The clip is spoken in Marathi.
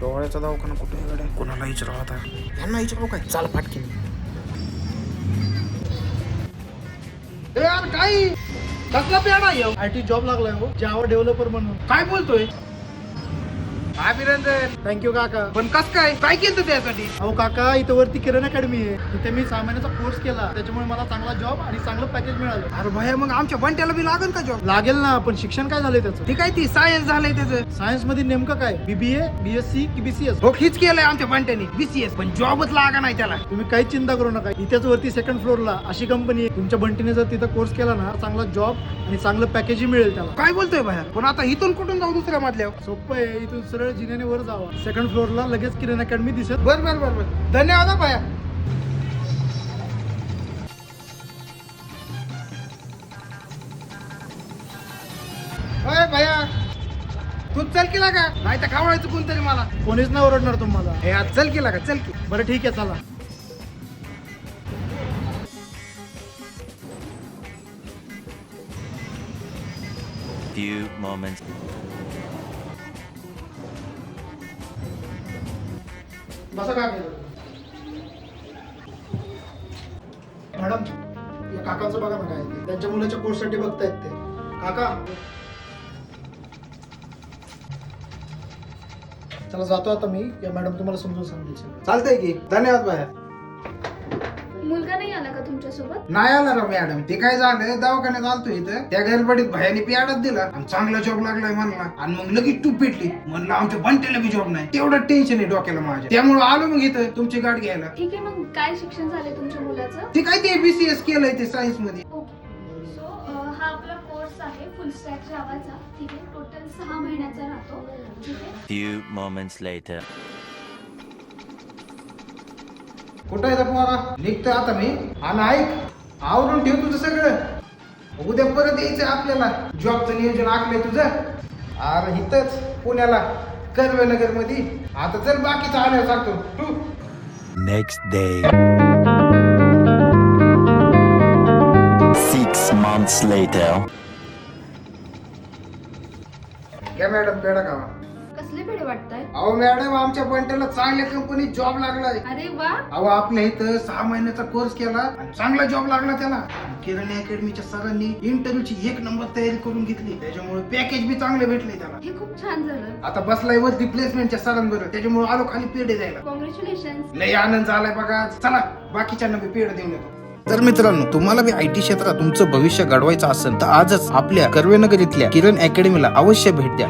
डोळ्याचा दवाखाना कुठे आहे गड्या? कोणाला विचारावं आता? यांना विचारावं काय? चाल पाटकी. यार काय कसला पेडा येऊ IT जॉब लागलाय हो, जावा डेव्हलपर म्हणून. काय बोलतोय? अभिनंदन. थँक्यू काका. पण कस काय केलं त्यासाठी? अहो काका, इथं वरती किरण अकॅडमी आहे, तिथे मी 6 महिन्याचा कोर्स केला, त्याच्यामुळे मला चांगला जॉब आणि चांगलं पॅकेज मिळालं. अरे भया, मग आमच्या बंट्याला बी लागेल का जॉब? लागेल ना, पण शिक्षण काय झालंय त्याचं? ठीक आहे, ती सायन्स झालंय त्याचं. सायन्स मध्ये नेमकं काय? BBA, BSc की BCS? हो, हीच केलंय आमच्या बंट्याने BCS, पण जॉबच लागा नाही त्याला. तुम्ही काहीच चिंता करू नका, इथेच वरती सेकंड फ्लोअरला अशी कंपनी आहे, तुमच्या बंटीने जर तिथं कोर्स केला ना, चांगला जॉब आणि चांगलं पॅकेजही मिळेल त्याला. काय बोलतोय भया? पण आता इथून कुठून जाऊ दुसऱ्या मधल्यावर? सोपं आहे, इथून सरळ जिन्याने वर जावा, सेकंड फ्लोअरला लगेच किरण अकॅडमी दिसत. बर बर बर बर, धन्यवाद हा भया. अय भया, तू चल केला का? नाही तर खावडायचं कोणतरी मला. कोणीच नाही ओरडणार तुम्हाला. हे आज चल केला का? चल की. बरं ठीक आहे, चला. Few moments. बसा काय मॅडम, या काकांचं बघा ना काय ते. त्यांच्या मुलाच्या कोर्ससाठी बघतायत ते. काका, चला जातो आता मी. या मॅडम तुम्हाला समजून सांगायचं. चालतंय की. धन्यवाद भया. मुलगा नाही आला का तुमच्यासोबत? नाही आला राव मॅडम. ते काय झालं, दवाखान्यात आलतो इथं, त्या गडबडीत भयाने पियाडाच दिला आणि चांगला जॉब लागलाय म्हणला, आणि मग लगेच तू पेटली. म्हणलं आमच्या बंटेला बी जॉब नाही. तेवढं टेन्शन आहे डोक्याला माझ्या, त्यामुळे आलो मग इथं तुमची गाठ घ्यायला. ठीक आहे, मग काय शिक्षण झालंय तुमच्या मुलाचं? ते काय ते BCS केलंय ते सायन्स मध्ये. सो हा आपला कोर्स आहे फुल स्टॅक जावाचा. ठीक आहे, टोटल 6 महिन्याचा राहतो. ठीक आहे. Few moments later. कुठं आहे पोरा? निघतोय आता मी. आणि ऐक, आवरून ठेव तुझं सगळं, उद्या परत यायचं आपल्याला. जॉबचं नियोजन आखलंय तुझं. अरे इथंच पुण्याला कर्वेनगर मध्ये. आता चल, बाकीचं आल्यावर सांगतो तू. Next day. 6 months later. घ्या मॅडम पेढा खावा. कसले पेढे वाटताय? अहो मॅडम, आमच्या बंटेला चांगल्या कंपनीत जॉब लागलाय. अरे वा. अहो आपल्या इथं 6 महिन्याचा कोर्स केला आणि चांगला जॉब लागला त्याला. किरण अकॅडमीच्या सरांनी इंटरव्ह्यूची 1 नंबर तयारी करून घेतली, त्याच्यामुळे पॅकेज बी चांगले भेटले त्याला. हे खूप छान झालं. आता बसलाय वरती प्लेसमेंटच्या सरांबरोबर, त्याच्यामुळे आलो खाली पेढे द्यायला. कॉंग्रॅच्युलेशन. लय आनंद झालाय बघा. चला बाकीच्यांना बी पेढे देऊन येतो. तर मित्रांनो, तुम्हाला बी IT क्षेत्रात तुमचं भविष्य घडवायचं असेल तर आजच आपल्या कर्वेनगर इथल्या किरण अकॅडमीला अवश्य भेट द्या.